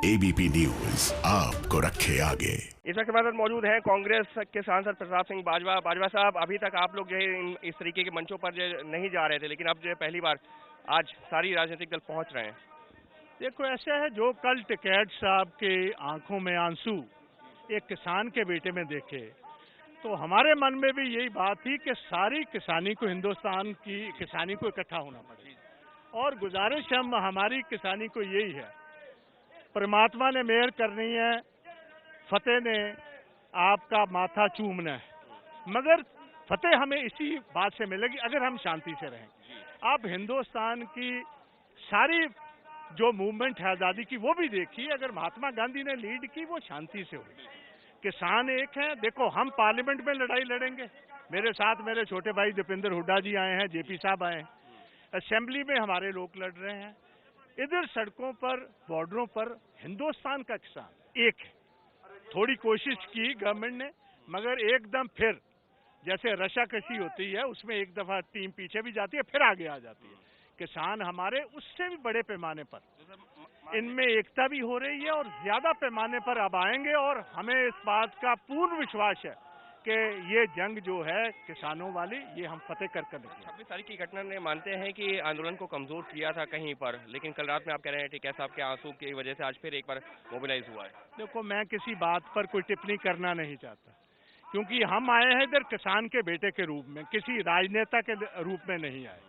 ABP news आपको रखे आगे। इस वक्त हमारे साथ मौजूद हैं कांग्रेस के सांसद प्रताप सिंह बाजवा। बाजवा साहब, अभी तक आप लोग जो है इस तरीके के मंचों पर जो नहीं जा रहे थे, लेकिन अब जो है पहली बार आज सारी राजनीतिक दल पहुंच रहे हैं। देखो, ऐसा है, जो कल टिकैत साहब के आंखों में आंसू एक किसान के बेटे में देखे, तो हमारे मन में भी यही बात थी कि सारी किसानी को, हिंदुस्तान की किसानी को इकट्ठा होना पड़ेगा। और गुजारिश हमारी किसानी को यही है, परमात्मा ने मेहर करनी है, फतेह ने आपका माथा चूमना है, मगर फतेह हमें इसी बात से मिलेगी अगर हम शांति से रहें। आप हिंदुस्तान की सारी जो मूवमेंट है आज़ादी की, वो भी देखिए, अगर महात्मा गांधी ने लीड की, वो शांति से हुई। किसान एक हैं। देखो, हम पार्लियामेंट में लड़ाई लड़ेंगे, मेरे साथ मेरे छोटे भाई दीपेंद्र हुड्डा जी आए हैं, जेपी साहब आए हैं, असेंबली में हमारे लोग लड़ रहे हैं, इधर सड़कों पर, बॉर्डरों पर हिंदुस्तान का किसान एक है। थोड़ी कोशिश की गवर्नमेंट ने, मगर एकदम फिर जैसे रशाकशी होती है, उसमें एक दफा टीम पीछे भी जाती है, फिर आगे आ जाती है। किसान हमारे उससे भी बड़े पैमाने पर इनमें एकता भी हो रही है और ज्यादा पैमाने पर अब आएंगे, और हमें इस बात का पूर्ण विश्वास है कि ये जंग जो है किसानों वाली, ये हम फतेह कर निकलेंगे। 26 तारीख की घटना ने मानते हैं कि आंदोलन को कमजोर किया था कहीं पर, लेकिन कल रात में आप कह रहे हैं टिकैत साहब के आंसू की वजह से आज फिर एक बार मोबिलाइज हुआ है। देखो, मैं किसी बात पर कोई टिप्पणी करना नहीं चाहता, क्योंकि हम आए हैं इधर किसान के बेटे के रूप में, किसी राजनेता के रूप में नहीं आए।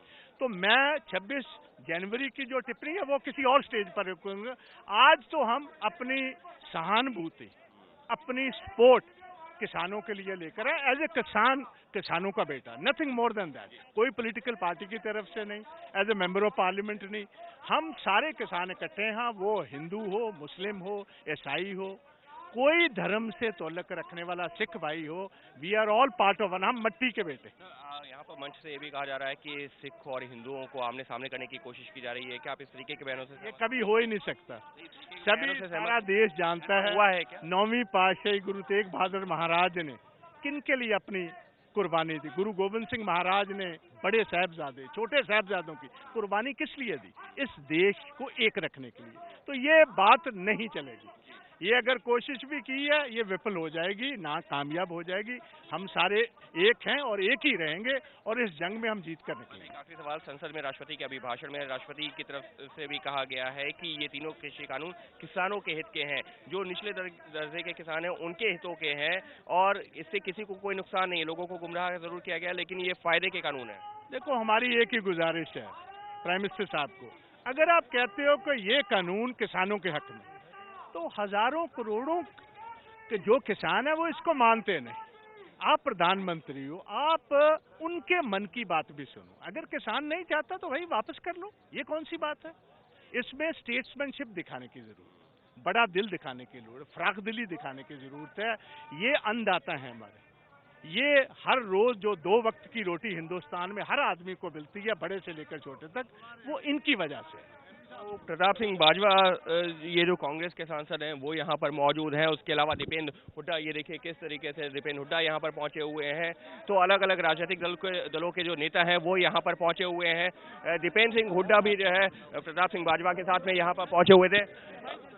तो मैं 26 जनवरी की जो टिप्पणी है वो किसी और स्टेज पर रखूंगा। आज तो हम अपनी सहानुभूति, अपनी सपोर्ट किसानों के लिए लेकर है, एज ए किसान, किसानों का बेटा, नथिंग मोर देन दैट। कोई पॉलिटिकल पार्टी की तरफ से नहीं, as a member of parliament नहीं, हम सारे किसान इकट्ठे हैं, वो हिंदू हो, मुस्लिम हो, ईसाई हो, कोई धर्म से ताल्लुक रखने वाला सिख भाई हो, we are all part of one, हम मट्टी के बेटे। यहाँ पर मंच से ये भी कहा जा रहा है कि सिख और हिंदुओं को आमने सामने करने की कोशिश की जा रही है, क्या आप इस तरीके के बयानों से? ये कभी हो ही नहीं सकता। सभी सारा देश जानता है, हुआ है क्या? 9वीं पातशाही गुरु तेग बहादुर महाराज ने किन के लिए अपनी कुर्बानी दी? गुरु गोविंद सिंह महाराज ने बड़े साहबजादे, छोटे साहबजादों की कुर्बानी किस लिए दी? इस देश को एक रखने के लिए। तो ये बात नहीं चलेगी। ये अगर कोशिश भी की है, ये विफल हो जाएगी, ना कामयाब हो जाएगी। हम सारे एक हैं और एक ही रहेंगे, और इस जंग में हम जीत कर निकलेंगे। आखिरी सवाल, संसद में राष्ट्रपति के अभिभाषण में राष्ट्रपति की तरफ से भी कहा गया है कि ये तीनों कृषि कानून किसानों के हित के हैं, जो निचले दर्जे के किसान हैं उनके हितों के हैं, और इससे किसी को कोई नुकसान नहीं है। लोगों को गुमराह जरूर किया गया, लेकिन ये फायदे के कानून है। देखो, हमारी एक ही गुजारिश है प्राइम मिनिस्टर साहब को, अगर आप कहते हो कि ये कानून किसानों के हक में, तो हजारों करोड़ों के जो किसान है वो इसको मानते नहीं। आप प्रधानमंत्री हो, आप उनके मन की बात भी सुनो। अगर किसान नहीं चाहता तो भाई वापस कर लो, ये कौन सी बात है? इसमें स्टेट्समैनशिप दिखाने की जरूरत, बड़ा दिल दिखाने की जरूरत, फ्राक दिली दिखाने की जरूरत है। ये अन्नदाता है हमारे, ये हर रोज जो 2 वक्त की रोटी हिंदुस्तान में हर आदमी को मिलती है, बड़े से लेकर छोटे तक, वो इनकी वजह से है। तो प्रताप सिंह बाजवा, ये जो कांग्रेस के सांसद हैं वो यहाँ पर मौजूद हैं। उसके अलावा दीपेंद्र हुड्डा, ये देखिए किस तरीके से दीपेंद्र हुड्डा यहाँ पर पहुंचे हुए हैं। तो अलग अलग राजनीतिक दलों के जो नेता हैं वो यहाँ पर पहुंचे हुए हैं। दीपेंद्र सिंह हुड्डा भी जो है प्रताप सिंह बाजवा के साथ में यहाँ पर पहुंचे हुए थे।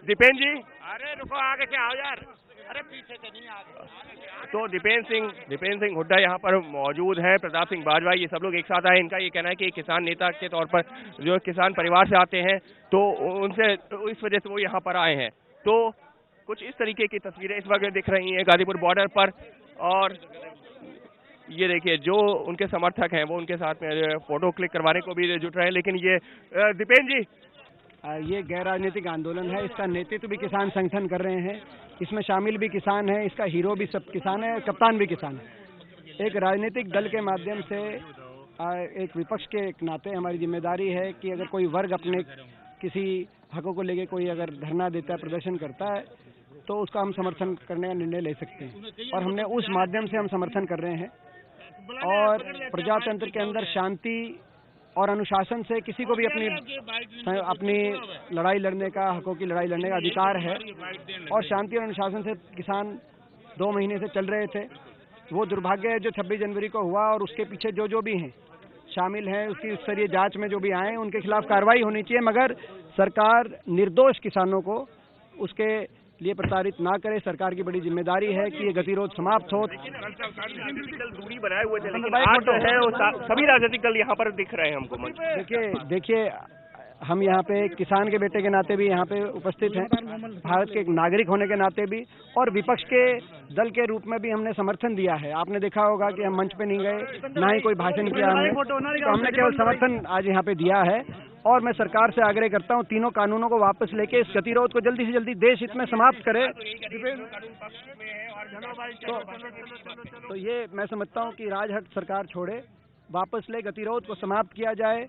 दीपेंद्र जी, अरे रुको, आगे क्या आओ यार, अरे पीछे से नहीं आगे। तो दीपेंद्र सिंह हुड्डा यहाँ पर मौजूद हैं, प्रताप सिंह बाजवा, ये सब लोग एक साथ आए। इनका ये कहना है कि किसान नेता के तौर पर, जो किसान परिवार से आते हैं, तो उनसे इस वजह से वो यहाँ पर आए हैं। तो कुछ इस तरीके की तस्वीरें इस वक्त दिख रही हैं गाजीपुर बॉर्डर पर, और ये देखिए जो उनके समर्थक हैं वो उनके साथ में फोटो क्लिक करवाने को भी जुट रहे हैं। लेकिन ये दीपेंद्र जी, ये गैर राजनीतिक आंदोलन है, इसका नेतृत्व भी किसान संगठन कर रहे हैं, इसमें शामिल भी किसान है, इसका हीरो भी सब किसान है, कप्तान भी किसान है। एक राजनीतिक दल के माध्यम से, एक विपक्ष के एक नाते हमारी जिम्मेदारी है कि अगर कोई वर्ग अपने किसी हकों को लेके कोई अगर धरना देता है, प्रदर्शन करता है, तो उसका हम समर्थन करने का निर्णय ले सकते हैं, और हमने उस माध्यम से हम समर्थन कर रहे हैं। और प्रजातंत्र के अंदर शांति और अनुशासन से किसी को भी अपनी लड़ाई लड़ने का, हकों की लड़ाई लड़ने का अधिकार है। और शांति और अनुशासन से किसान 2 महीने से चल रहे थे। वो दुर्भाग्य है जो 26 जनवरी को हुआ, और उसके पीछे जो भी हैं शामिल हैं, उसकी स्तरीय जांच में जो भी आए उनके खिलाफ कार्रवाई होनी चाहिए। मगर सरकार निर्दोष किसानों को उसके लिए प्रताड़ित ना करे। सरकार की बड़ी जिम्मेदारी है कि ये गतिरोध समाप्त हो। राजनीतिक दल दूरी बनाए हुए थे, लेकिन आज जो है वो सभी राजनीतिक दल यहाँ पर दिख रहे हैं हमको। देखिए हम यहाँ पे किसान के बेटे के नाते भी यहाँ पे उपस्थित हैं, भारत के एक नागरिक होने के नाते भी, और विपक्ष के दल के रूप में भी हमने समर्थन दिया है। आपने देखा होगा कि हम मंच पे नहीं गए, ना ही कोई भाषण किया हमने, तो हमने केवल समर्थन आज यहाँ पे दिया है। और मैं सरकार से आग्रह करता हूँ तीनों कानूनों को वापस लेके इस गतिरोध को जल्दी से जल्दी देश हित में समाप्त करे। तो ये मैं समझता हूँ कि राजहट सरकार छोड़े, वापस ले, गतिरोध को समाप्त किया जाए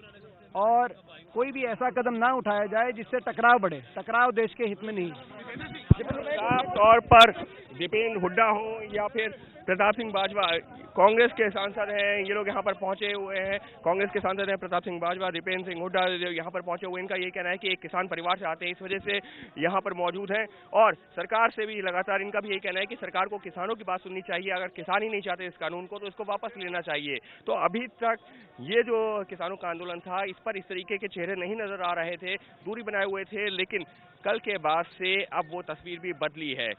और कोई भी ऐसा कदम ना उठाया जाए जिससे टकराव बढ़े। टकराव देश के हित में नहीं। साफ तौर पर दीपेंद्र हुड्डा हो या फिर प्रताप सिंह बाजवा, कांग्रेस के सांसद हैं, ये लोग यहाँ पर पहुंचे हुए हैं। कांग्रेस के सांसद हैं प्रताप सिंह बाजवा, दीपेंद्र सिंह हुड्डा यहाँ पर पहुंचे हुए। इनका ये कहना है कि एक किसान परिवार से आते हैं, इस वजह से यहाँ पर मौजूद हैं। और सरकार से भी लगातार इनका भी यही कहना है कि सरकार को किसानों की बात सुननी चाहिए। अगर किसान ही नहीं चाहते इस कानून को तो इसको वापस लेना चाहिए। तो अभी तक ये जो किसानों का आंदोलन था, इस पर इस तरीके के चेहरे नहीं नजर आ रहे थे, दूरी बनाए हुए थे। लेकिन कल के बाद से अब वो तस्वीर भी बदली है।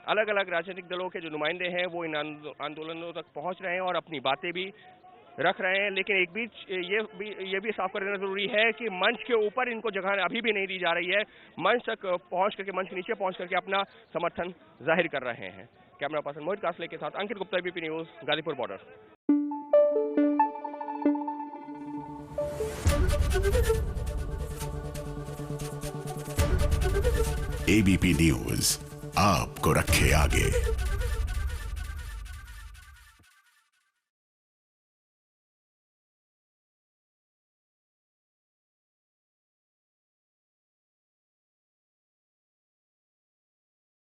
अलग अलग राजनीतिक दलों के जो नुमाइंदे हैं वो इन आंदोलनों तक पहुंच रहे हैं और अपनी बातें भी रख रहे हैं। लेकिन एक बीच ये भी साफ कर देना जरूरी है कि मंच के ऊपर इनको जगह अभी भी नहीं दी जा रही है। मंच तक पहुंच करके, मंच के नीचे पहुंच करके अपना समर्थन जाहिर कर रहे हैं। कैमरा पर्सन मोहित कासले के साथ Ankit Gupta, ABP news, Ghazipur border. ABP news आपको रखे आगे।